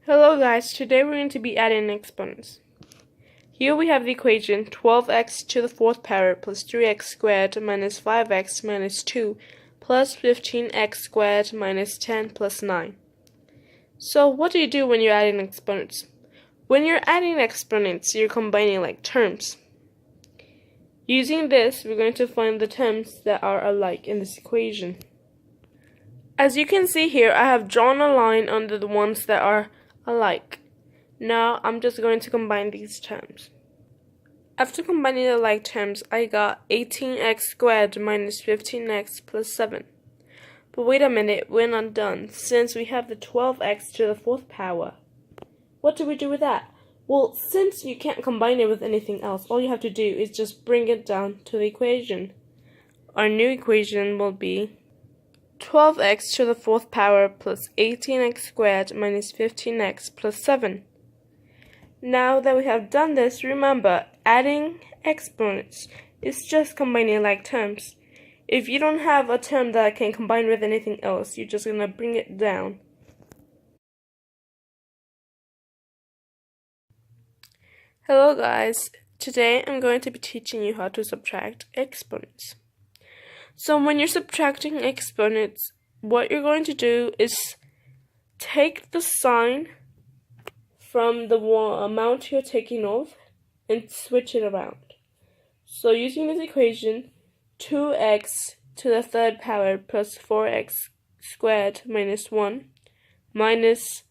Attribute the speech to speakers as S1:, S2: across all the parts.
S1: Hello guys, today we're going to be adding exponents. Here we have the equation 12x to the 4th power plus 3x squared minus 5x minus 2 plus 15x squared minus 10 plus 9. So what do you do when you're adding exponents? When you're adding exponents, you're combining like terms. Using this, we're going to find the terms that are alike in this equation. As you can see here, I have drawn a line under the ones that are alike. Now I'm just going to combine these terms. After combining the like terms, I got 18x squared minus 15x plus 7. But wait a minute, we're not done, since we have the 12x to the 4th power. What do we do with that? Well, since you can't combine it with anything else, all you have to do is just bring it down to the equation. Our new equation will be 12x to the 4th power plus 18x squared minus 15x plus 7. Now that we have done this, remember, adding exponents is just combining like terms. If you don't have a term that can combine with anything else, you're just going to bring it down. Hello guys, today I'm going to be teaching you how to subtract exponents. So when you're subtracting exponents, what you're going to do is take the sign from the amount you're taking off and switch it around. So using this equation, 2x to the 3rd power plus 4x squared minus 1 minus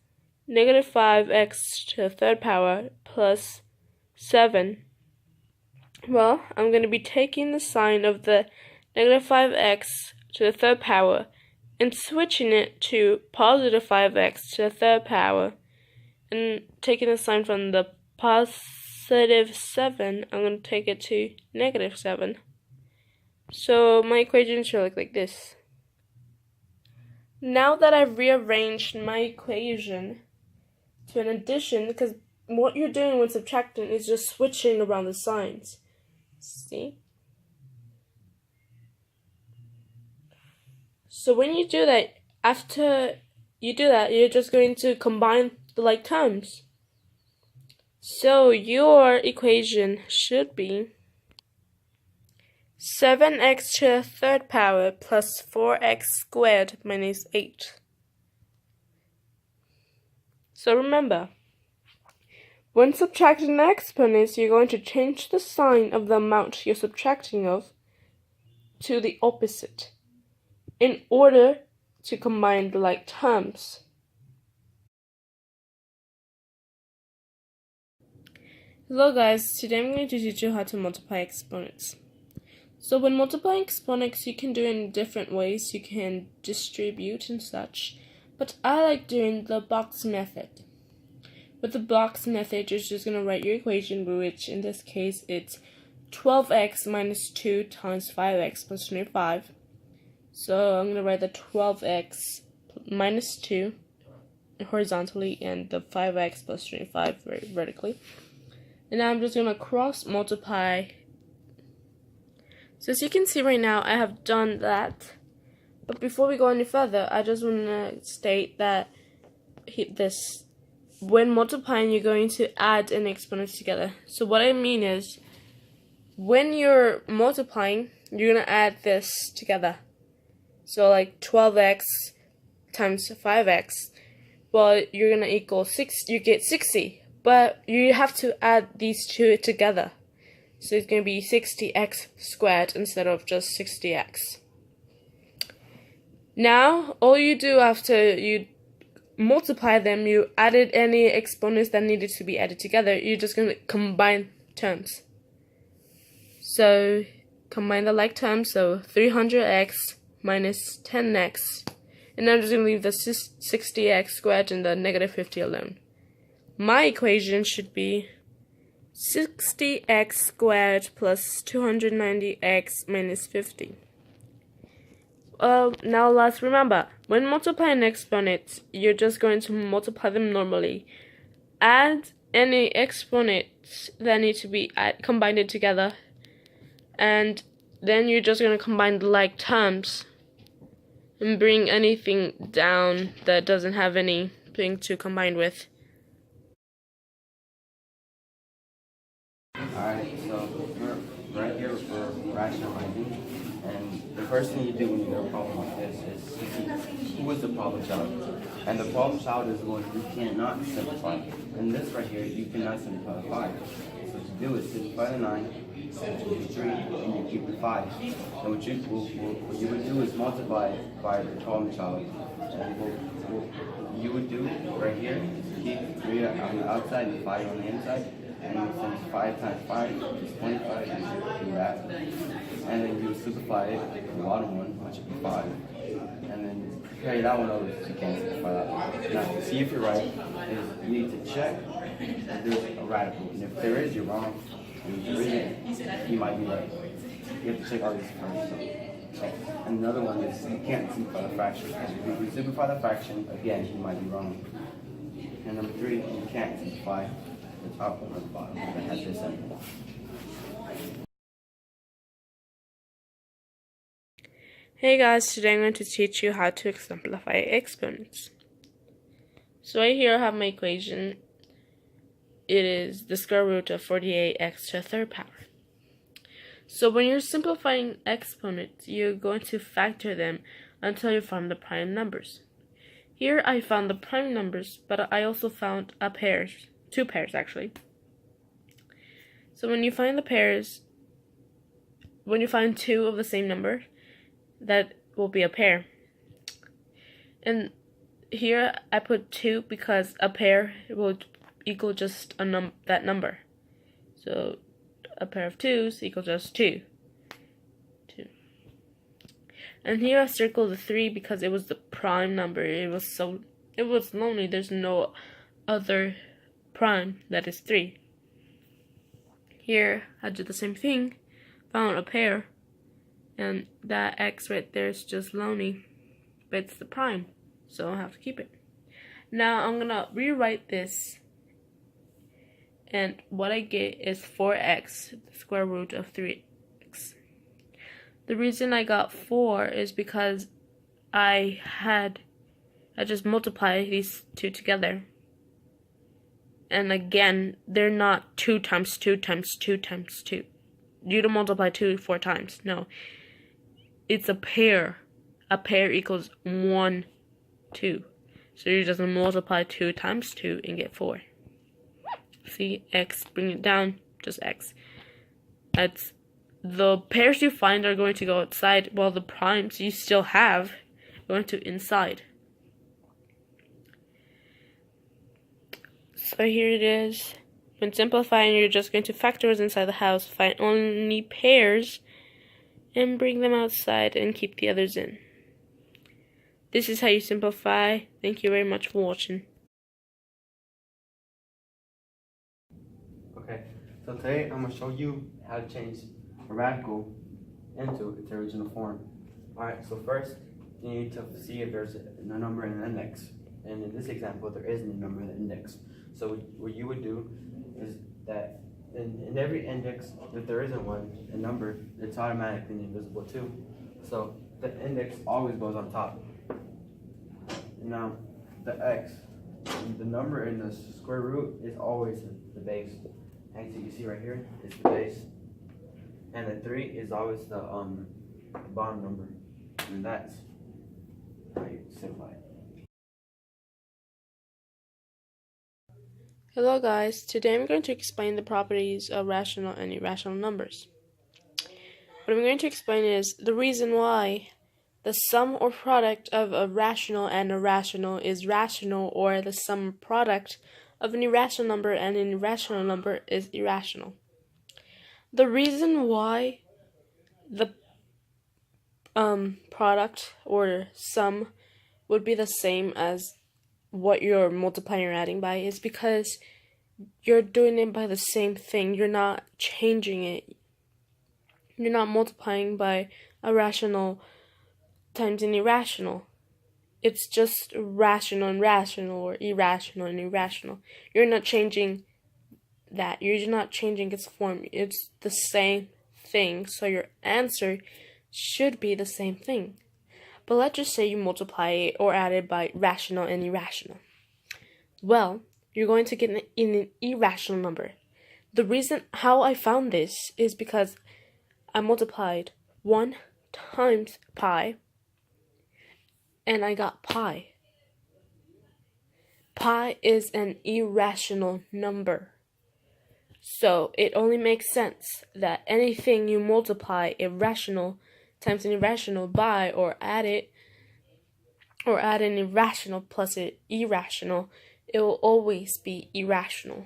S1: negative 5x to the 3rd power plus 7. Well, I'm going to be taking the sign of the negative 5x to the 3rd power and switching it to positive 5x to the 3rd power, and taking the sign from the positive 7, I'm going to take it to negative 7. So my equation should look like this. Now that I've rearranged my equation to an addition, because what you're doing when subtracting is just switching around the signs. See? So when you do that, after you do that, you're just going to combine the like terms. So your equation should be 7x to the 3rd power plus 4x squared minus 8. So remember, when subtracting exponents, you're going to change the sign of the amount you're subtracting of to the opposite in order to combine the like terms. Hello guys, today I'm going to teach you how to multiply exponents. So when multiplying exponents, you can do it in different ways. You can distribute and such, but I like doing the box method. With the box method, you're just going to write your equation, which in this case it's 12x minus 2 times 5x plus 25. So I'm going to write the 12x minus 2 horizontally and the 5x plus 25 vertically. And now I'm just going to cross multiply. So as you can see right now, I have done that. But before we go any further, I just want to state that when multiplying, you're going to add an exponents together. So what I mean is, when you're multiplying, you're going to add this together. So like 12x times 5x, well, you're going to equal 6, you get 60. But you have to add these two together. So it's going to be 60x squared instead of just 60x. Now, all you do after you multiply them, you added any exponents that needed to be added together, you're just going to combine terms. So, combine the like terms, so 300x minus 10x. And I'm just going to leave the 60x squared and the negative 50 alone. My equation should be 60x squared plus 290x minus 50. Now let's remember, when multiplying exponents, you're just going to multiply them normally. Add any exponents that need to be combined together, and then you're just going to combine the like terms and bring anything down that doesn't have anything to combine with.
S2: And the first thing you do when you get a problem like this is to see who is the problem child. And the problem child is the one you cannot simplify. And this right here, you cannot simplify the 5. So what you do is simplify the 9, and the 3, and you keep the 5. And what you would do is multiply it by the problem child. And what you would do right here is keep 3 on the outside and 5 on the inside. And since 5 times 5 is 25, you do that. And then you simplify it, the bottom one, which would be 5. And then carry that one over so you can't simplify that one. Now, to see if you're right, is you need to check if there's a radical. And if there is, you're wrong. And if there isn't, you might be right. You have to check all these first. Okay. And another one is you can't simplify the fraction. If you simplify the fraction, again, you might be wrong. And number 3, you can't simplify the top one or the bottom that has this symbol.
S1: Hey guys, today I'm going to teach you how to exemplify exponents. So right here I have my equation. It is the square root of 48x to the third power. So when you're simplifying exponents, you're going to factor them until you find the prime numbers. Here I found the prime numbers, but I also found two pairs actually. So when you find the pairs, when you find two of the same number, that will be a pair. And here I put 2 because a pair will equal just that number. So a pair of 2's equals just 2. And here I circled the 3 because it was the prime number. It was lonely. There's no other prime that is 3. Here I did the same thing, found a pair, and that x right there is just lonely, but it's the prime, so I'll have to keep it. Now I'm gonna rewrite this, and what I get is 4x, the square root of 3x. The reason I got 4 is because I just multiply these two together. And again, they're not 2 times 2 times 2 times 2. You don't multiply 2 4 times. No. It's a pair. A pair equals 1, 2. So you just multiply 2 times 2 and get 4. See, x, bring it down, just x. That's the pairs you find are going to go outside, while the primes you still have are going to inside. So here it is. When simplifying, you're just going to factor what's inside the house, find only pairs, and bring them outside and keep the others in. This is how you simplify. Thank you very much for watching.
S2: Okay, so today I'm going to show you how to change a radical into its original form. Alright, so first you need to see if there's a number in the index. And in this example, there isn't a number in the index. So what you would do is that in every index, if there isn't one, a number, it's automatically divisible too. So the index always goes on top. Now, the x, the number in the square root is always the base. And so you see right here, it's the base. And the 3 is always the bottom number. And that's how you simplify it.
S1: Hello guys, today I'm going to explain the properties of rational and irrational numbers. What I'm going to explain is the reason why the sum or product of a rational and irrational is rational, or the sum or product of an irrational number and an irrational number is irrational. The reason why the product or sum would be the same as what you're multiplying or adding by is because you're doing it by the same thing. You're not changing it. You're not multiplying by a rational times an irrational. It's just rational and rational, or irrational and irrational. You're not changing that. You're not changing its form. It's the same thing. So your answer should be the same thing. But let's just say you multiply it or add it by rational and irrational. Well, you're going to get an irrational number. The reason how I found this is because I multiplied 1 times pi, and I got pi. Pi is an irrational number. So it only makes sense that anything you multiply irrational times an irrational by, or add an irrational plus an irrational, it will always be irrational.